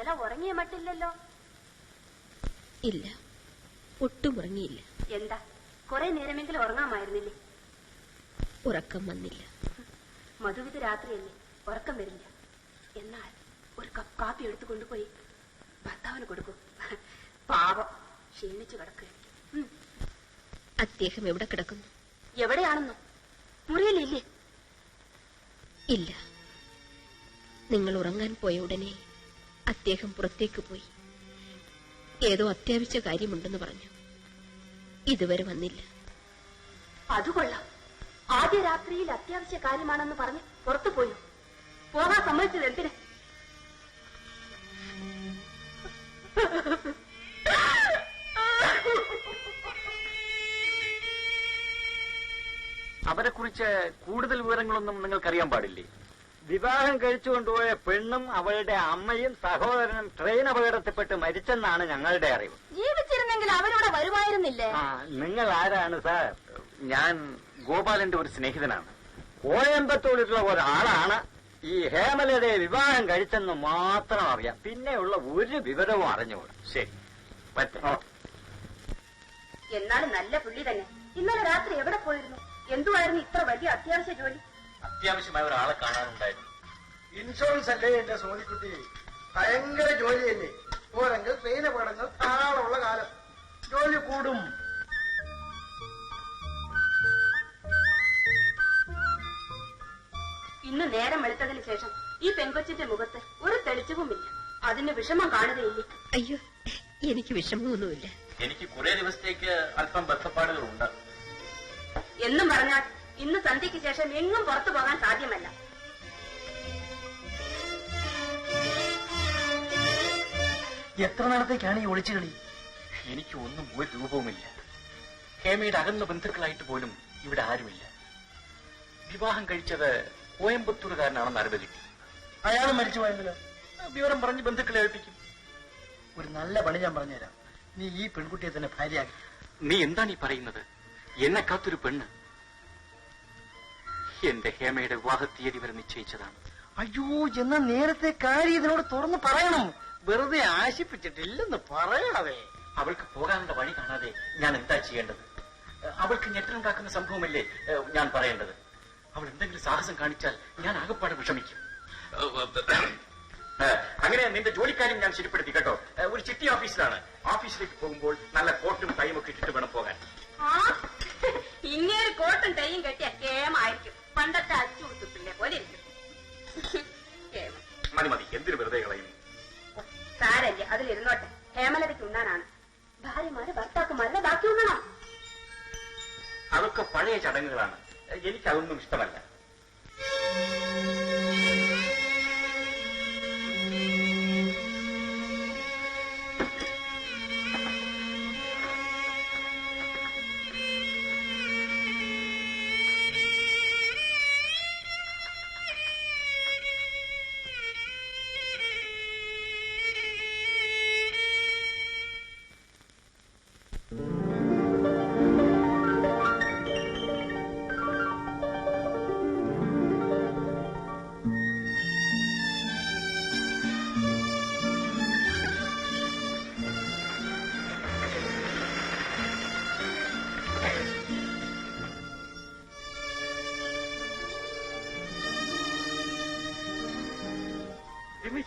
ഇന്നലെ ഉറങ്ങിയ മട്ടില്ലല്ലോ? ഇല്ല, ഒട്ടും ഉറങ്ങിയില്ല. എന്താ, കുറെ നേരമെങ്കിലും ഉറങ്ങാമായിരുന്നില്ലേ? ഉറക്കം വന്നില്ല. മധുവിധ രാത്രിയല്ലേ, ഉറക്കം വരില്ല. എന്നാൽ ഒരു കപ്പ് കാപ്പി എടുത്തു കൊണ്ടുപോയി ഭർത്താവിന് കൊടുക്കും. പാവം ക്ഷീണിച്ചു കിടക്കുകയായിരിക്കും. അദ്ദേഹം എവിടെ കിടക്കുന്നു? എവിടെയാണെന്നോ? മുറിയിലില്ലേ? ഇല്ല, നിങ്ങൾ ഉറങ്ങാൻ പോയ ഉടനെ അദ്ദേഹം പുറത്തേക്ക് പോയി. ഏതോ അത്യാവശ്യ കാര്യമുണ്ടെന്ന് പറഞ്ഞു. ഇതുവരെ വന്നില്ല. അതുകൊള്ളാം. ആദ്യ രാത്രിയിൽ അത്യാവശ്യ കാര്യമാണെന്ന് പറഞ്ഞ് പുറത്തു പോയി. പോകാൻ സമ്മതിച്ചത് എന്തിന്? അവരെക്കുറിച്ച് കൂടുതൽ വിവരങ്ങളൊന്നും നിങ്ങൾക്കറിയാൻ പാടില്ലേ? വിവാഹം കഴിച്ചുകൊണ്ടുപോയ പെണ്ണും അവളുടെ അമ്മയും സഹോദരനും ട്രെയിൻ അപകടത്തിൽപ്പെട്ട് മരിച്ചെന്നാണ് ഞങ്ങളുടെ അറിവ്. ജീവിച്ചിരുന്നെങ്കിൽ അവരോട് വരുമായിരുന്നില്ലേ? നിങ്ങൾ ആരാണ് സാർ? ഞാൻ ഗോപാലന്റെ ഒരു സ്നേഹിതനാണ്. കോയമ്പത്തൂരിലുള്ള ഒരാളാണ്. ഈ ഹേമലതയെ വിവാഹം കഴിച്ചെന്ന് മാത്രം അറിയാം. പിന്നെയുള്ള ഒരു വിവരവും അറിഞ്ഞുകൂടാ. ശരി, പറ്റോ? എന്നാലും നല്ല പുള്ളി തന്നെ. ഇന്നലെ രാത്രി എവിടെ പോയിരുന്നു? എന്തുവായിരുന്നു ഇത്ര വലിയ അത്യാവശ്യ ജോലി? അത്യാവശ്യമായ ഒരാളെ കാണാനുണ്ടായിരുന്നു. ഇൻഷുറൻസ് അല്ലേ എന്റെ സോനിക്കുട്ടി? ഭയങ്കര ജോലിയല്ലേ? പോരെങ്കിൽ ട്രെയിൻ അപകടങ്ങൾ ധാരാളമുള്ള കാലം. ജോലി കൂടും. ഇന്ന് നേരം വെളുത്തതിന് ശേഷം ഈ പെൺകൊച്ചിന്റെ മുഖത്ത് ഒരു തെളിച്ചവുമില്ല. അതിന് വിഷമം കാണുകയില്ലേ? അയ്യോ, എനിക്ക് വിഷമമൊന്നുമില്ല. എനിക്ക് കുറെ ദിവസത്തേക്ക് അല്പം ബന്ധപ്പാടുകളുണ്ട്. എന്നും പറഞ്ഞാൽ ഇന്ന് സന്ധ്യയ്ക്ക് ശേഷം എങ്ങും പുറത്തു പോകാൻ സാധ്യമല്ല. എത്ര നേരത്തേക്കാണ് ഈ ഒളിച്ചുകളി? എനിക്ക് ഒന്നും ഒരു രൂപവുമില്ല. ഹേമയുടെ അകന്ന ബന്ധുക്കളായിട്ട് പോലും ഇവിടെ ആരുമില്ല. വിവാഹം കഴിച്ചത് കോയമ്പത്തൂരുകാരനാണെന്ന് അറിവ് കിട്ടി. അയാൾ മരിച്ചു പോയെങ്കിലോ? വിവരം പറഞ്ഞ് ബന്ധുക്കളെ ഏൽപ്പിക്കും. ഒരു നല്ല പണി ഞാൻ പറഞ്ഞുതരാം. നീ ഈ പെൺകുട്ടിയെ തന്നെ ഭാര്യയാക്കി. നീ എന്താണ് ഈ പറയുന്നത്? എന്നെ കാത്തൊരു പെണ്ണ് എന്റെ ഹേമയുടെ വിവാഹ തീയതി വരെ നിശ്ചയിച്ചതാണ്. അയ്യോ, എന്നാ നേരത്തെ കാര്യം ഇതിനോട് തുറന്ന് പറയണം. വെറുതെ ആശിപ്പിച്ചിട്ടില്ലെന്ന് പറയാതെ. അവൾക്ക് പോകാനുള്ള വഴി കാണാതെ ഞാൻ എന്താ ചെയ്യേണ്ടത്? അവൾക്ക് ഞെട്ടലുണ്ടാക്കുന്ന സംഭവമല്ലേ ഞാൻ പറയേണ്ടത്? അവൾ എന്തെങ്കിലും സാഹസം കാണിച്ചാൽ ഞാൻ ആകപ്പാടെ വിഷമിക്കും. അങ്ങനെ നിന്റെ ജോലിക്കാരും ഞാൻ ശരിപ്പെടുത്തി കേട്ടോ. ഒരു ചിട്ടി ഓഫീസിലാണ്. ഓഫീസിലേക്ക് പോകുമ്പോൾ നല്ല കോട്ടും ടൈം ഒക്കെ ഇട്ടിട്ട് വേണം പോകാൻ. ഇങ്ങനെ കോട്ടും ടൈയും കെട്ടിയ കേമായിരിക്കും. പണ്ടത്തെ അച്ചു കുത്തുപ്പിള്ളെ പോലെ ഇരിക്കും. മതി മതി, എന്തിനു വെറുതെ കളയുന്നു? സാരല്ലേ, അതിലിരുന്നോട്ടെ. ഹേമലതയ്ക്ക് ഉണ്ണാനാണ്. ഭാര്യമാര് ഭർത്താക്കന്മാരുടെ ബാക്കി ഉണ്ണണം. അതൊക്കെ പഴയ ചടങ്ങുകളാണ്. എനിക്കതൊന്നും ഇഷ്ടമല്ല.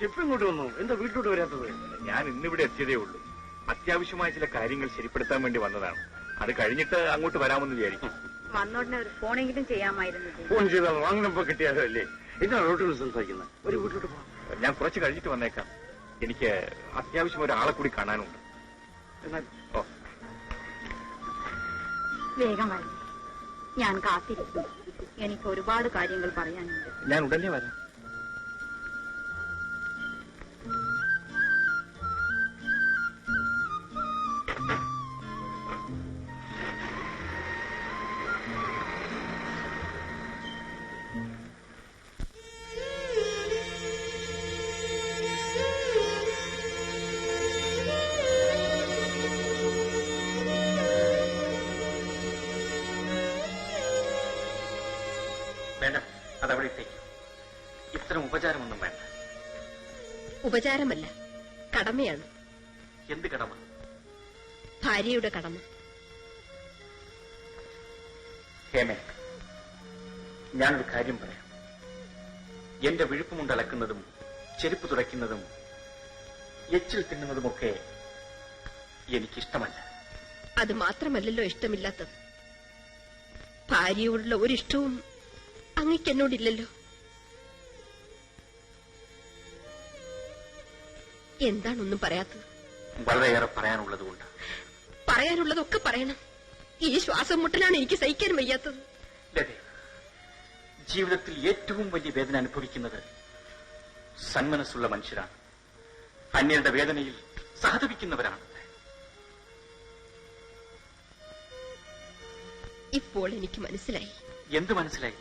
എപ്പോ ഇങ്ങോട്ട് വന്നു? എന്താ വീട്ടിലോട്ട് വരാത്തത്? ഞാൻ ഇന്നിവിടെ എത്തിയതേ ഉള്ളൂ. അത്യാവശ്യമായ ചില കാര്യങ്ങൾ ശരിപ്പെടുത്താൻ വേണ്ടി വന്നതാണ്. അത് കഴിഞ്ഞിട്ട് അങ്ങോട്ട് വരാമെന്ന് വിചാരിക്കും. വന്നോടനെ ഒരു ഫോണെങ്കിലും ചെയ്യാമായിരുന്നു. ഫോൺ ചെയ്താൽ വാങ്ങുന്നപ്പോ കിട്ടിയാലോ അല്ലേ? എന്താണ് റോട്ടിൽ സംസാരിക്കുന്നത്? ഒരു വീട്ടിലോട്ട് പോകാം. ഞാൻ കുറച്ച് കഴിഞ്ഞിട്ട് വന്നേക്കാം. എനിക്ക് അത്യാവശ്യം ഒരാളെ കൂടി കാണാനുണ്ട്. എന്നാൽ വേഗം വരണം. ഞാൻ കാത്തിരിക്കും. എനിക്ക് ഒരുപാട് കാര്യങ്ങൾ പറയാനുണ്ട്. ഞാൻ ഉടനെ വരാം. വേണ്ട, അതവിടെ ഇട്ടേക്കും. ഇത്തരം ഉപചാരമൊന്നും വേണ്ട. ഉപചാരമല്ല, കടമയാണ്. എന്ത് കടമ? ഭാര്യയുടെ കടമ. ഹേമേ, ഞാനൊരു കാര്യം പറയാം. എന്റെ വിഴുപ്പുമുണ്ടലക്കുന്നതും ചെരുപ്പ് തുടയ്ക്കുന്നതും എച്ചിൽ തിന്നുന്നതുമൊക്കെ എനിക്കിഷ്ടമല്ല. അത് മാത്രമല്ലല്ലോ ഇഷ്ടമില്ലാത്തത്. ഭാര്യയോടുള്ള ഒരിഷ്ടവും അങ്ങക്ക് എന്നോടില്ലല്ലോ. എന്താണൊന്നും പറയാത്തത്? വളരെയേറെ പറയാനുള്ളതുകൊണ്ട്. പറയാനുള്ളതൊക്കെ പറയണം. ഈ ശ്വാസം മുട്ടലാണ് എനിക്ക് സഹിക്കാൻ വയ്യാത്തത്. ലതേ, ജീവിതത്തിൽ ഏറ്റവും വലിയ വേദന അനുഭവിക്കുന്നത് സന്മനസ്സുള്ള മനുഷ്യരാണ്. അന്യരുടെ വേദനയിൽ സഹതപിക്കുന്നവരാണ്. ഇപ്പോൾ എനിക്ക് മനസ്സിലായി. എന്ത് മനസ്സിലായി?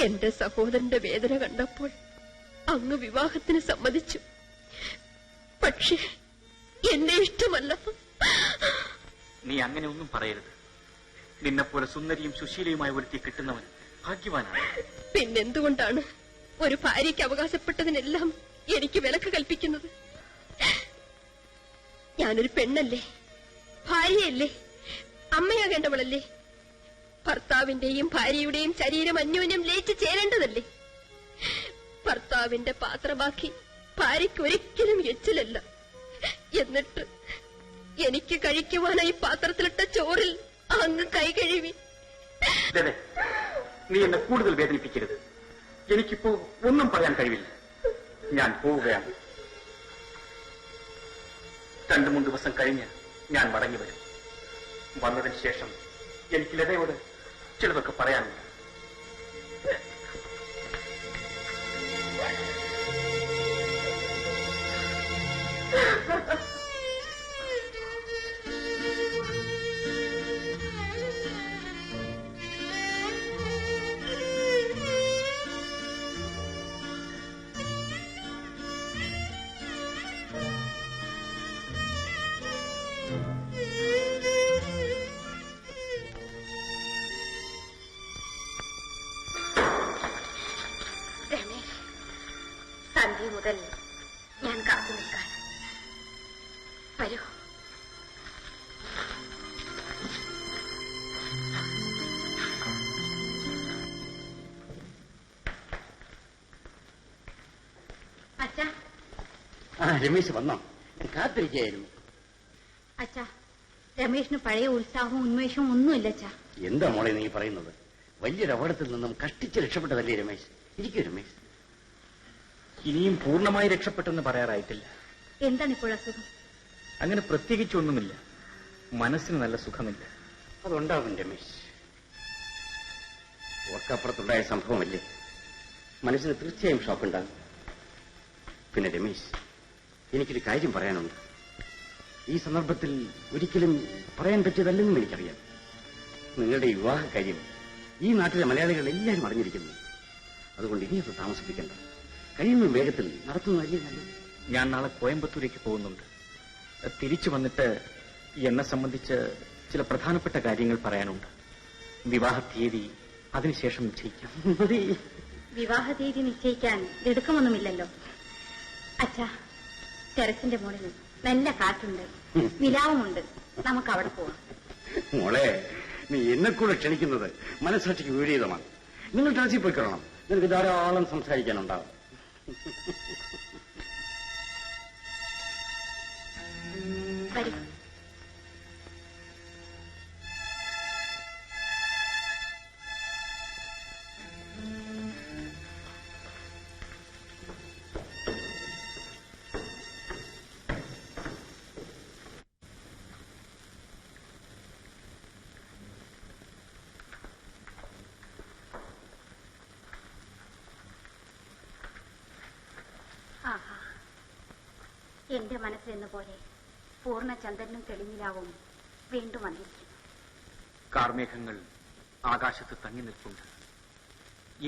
എന്റെ സഹോദരന്റെ വേദന കണ്ടപ്പോൾ അങ്ങ് വിവാഹത്തിന് സമ്മതിച്ചു. പക്ഷേ എന്നെ ഇഷ്ടമല്ല. നീ അങ്ങനെ ഒന്നും പറയരുത്. നിന്നെപ്പോലെ സുന്ദരിയും സുശീലയുമായ ഒരുത്തി കിട്ടുന്നവൻ ഭാഗ്യവാനാണ്. പിന്നെന്തുകൊണ്ടാണ് ഒരു ഭാര്യയ്ക്ക് അവകാശപ്പെട്ടതിനെല്ലാം എനിക്ക് വിലക്ക് കൽപ്പിക്കുന്നത്? ഞാനൊരു പെണ്ണല്ലേ, ഭാര്യയല്ലേ, അമ്മയാകേണ്ടവളല്ലേ? ഭർത്താവിന്റെയും ഭാര്യയുടെയും ശരീരം അന്യോന്യം ലയിച്ചു ചേരേണ്ടതല്ലേ? ഭർത്താവിന്റെ പാത്രമാക്കി ഭാര്യയ്ക്ക് ഒരിക്കലും എച്ചിലല്ല. എന്നിട്ട് എനിക്ക് കഴിക്കുവാനായി പാത്രത്തിലിട്ട ചോറിൽ അങ്ങ് കൈ കഴുകി. നീ എന്നെ കൂടുതൽ വേദനിപ്പിക്കരുത്. എനിക്കിപ്പോ ഒന്നും പറയാൻ കഴിവില്ല. ഞാൻ പോവുകയാണ്. 2-3 ദിവസം കഴിഞ്ഞ് ഞാൻ മടങ്ങി വരും. വന്നതിന് ശേഷം എനിക്ക് ലതയോട് ചിലതൊക്കെ പറയാനുണ്ട്. സന്ധ്യ മുതൽ ഞാൻ കാത്തു നിൽക്കാൻ. വരൂ. അച്ഛാ. രമേശ് വന്നോ? ഞാൻ കാത്തിരിക്കുകയായിരുന്നു. അച്ഛാ, രമേഷിന് പഴയ ഉത്സാഹവും ഉന്മേഷവും ഒന്നുമില്ല അച്ഛാ. എന്താ മോളെ നീ പറയുന്നത്? വലിയൊരു അപകടത്തിൽ നിന്നും കഷ്ടിച്ച് രക്ഷപ്പെട്ടതല്ലേ രമേശ്? ഇരിക്കൂ രമേശ്. ഇനിയും പൂർണ്ണമായി രക്ഷപ്പെട്ടെന്ന് പറയാറായിട്ടില്ല. എന്താണ് ഇപ്പോൾ അസുഖം? അങ്ങനെ പ്രത്യേകിച്ചൊന്നുമില്ല. മനസ്സിന് നല്ല സുഖമില്ല. അതുണ്ടാകും രമേശ്. ഓർക്കപ്പുറത്തുണ്ടായ സംഭവമല്ലേ, മനസ്സിന് തീർച്ചയായും ഷോക്കുണ്ടാകും. പിന്നെ രമേശ്, എനിക്കൊരു കാര്യം പറയാനുണ്ട്. ഈ സന്ദർഭത്തിൽ ഒരിക്കലും പറയാൻ പറ്റിയതല്ലെന്നും എനിക്കറിയാം. നിങ്ങളുടെ വിവാഹ കാര്യം ഈ നാട്ടിലെ മലയാളികൾ എല്ലാവരും അറിഞ്ഞിരിക്കുന്നു. അതുകൊണ്ട് ഇനിയത് താമസിപ്പിക്കേണ്ട, കഴിയുന്ന വേഗത്തിൽ നടത്തുന്നതല്ലേ നല്ലത്. ഞാൻ നാളെ കോയമ്പത്തൂരേക്ക് പോകുന്നുണ്ട്. തിരിച്ചു വന്നിട്ട് എന്നെ സംബന്ധിച്ച് ചില പ്രധാനപ്പെട്ട കാര്യങ്ങൾ പറയാനുണ്ട്. വിവാഹ തീയതി അതിനുശേഷം നിശ്ചയിക്കാം. വിവാഹ തീയതി നിശ്ചയിക്കാൻ തിടുക്കമൊന്നുമില്ലല്ലോ അച്ഛാ. ടെറസിന്റെ മുകളിൽ നല്ല കാറ്റുണ്ട്, വിലാവുമുണ്ട്. നമുക്ക് അവിടെ പോവാം. മോളെ, നീ എന്നെ കൂടെ ക്ഷണിക്കുന്നത് മനസ്സാക്ഷിക്ക് വിപരീതമാണ്. നിങ്ങൾ ടെറസിൽ പോയി കാണണം. നിനക്ക് ധാരാളം സംസാരിക്കാനുണ്ടാവും. വരൂ. ആഹാ, എന്റെ മനസ്സിലെന്ന പോലെ പൂർണ്ണചന്ദ്രനും തെളിഞ്ഞിലാവും വീണ്ടും വന്നിരിക്കുന്നു. കാർമേഘങ്ങൾ ആകാശത്ത് തങ്ങി നിൽപ്പുണ്ട്.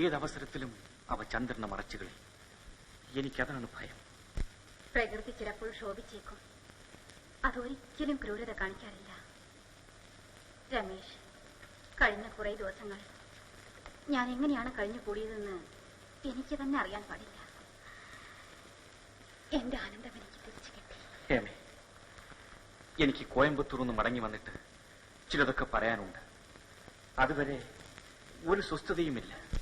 ഏതവസരത്തിലും അവ ചന്ദ്രനെ മറച്ചുകളി. എനിക്കതാണ് ഭയം. പ്രകൃതി ചിലപ്പോൾ ശോഭിച്ചേക്കും. അതൊരിക്കലും ക്രൂരത കാണിക്കാറില്ല. രമേശ്, കഴിഞ്ഞ കുറെ ദിവസങ്ങൾ ഞാൻ എങ്ങനെയാണ് കഴിഞ്ഞു കൂടിയതെന്ന് എനിക്ക് തന്നെ അറിയാൻ പാടില്ല. എന്റെ ആനന്ദം എനിക്ക് തിരിച്ചു കിട്ടി. ഹേമേ, എനിക്ക് കോയമ്പത്തൂർ നിന്ന് മടങ്ങി വന്നിട്ട് ചിലതൊക്കെ പറയാനുണ്ട്. അതുവരെ ഒരു സ്വസ്ഥതയുമില്ല.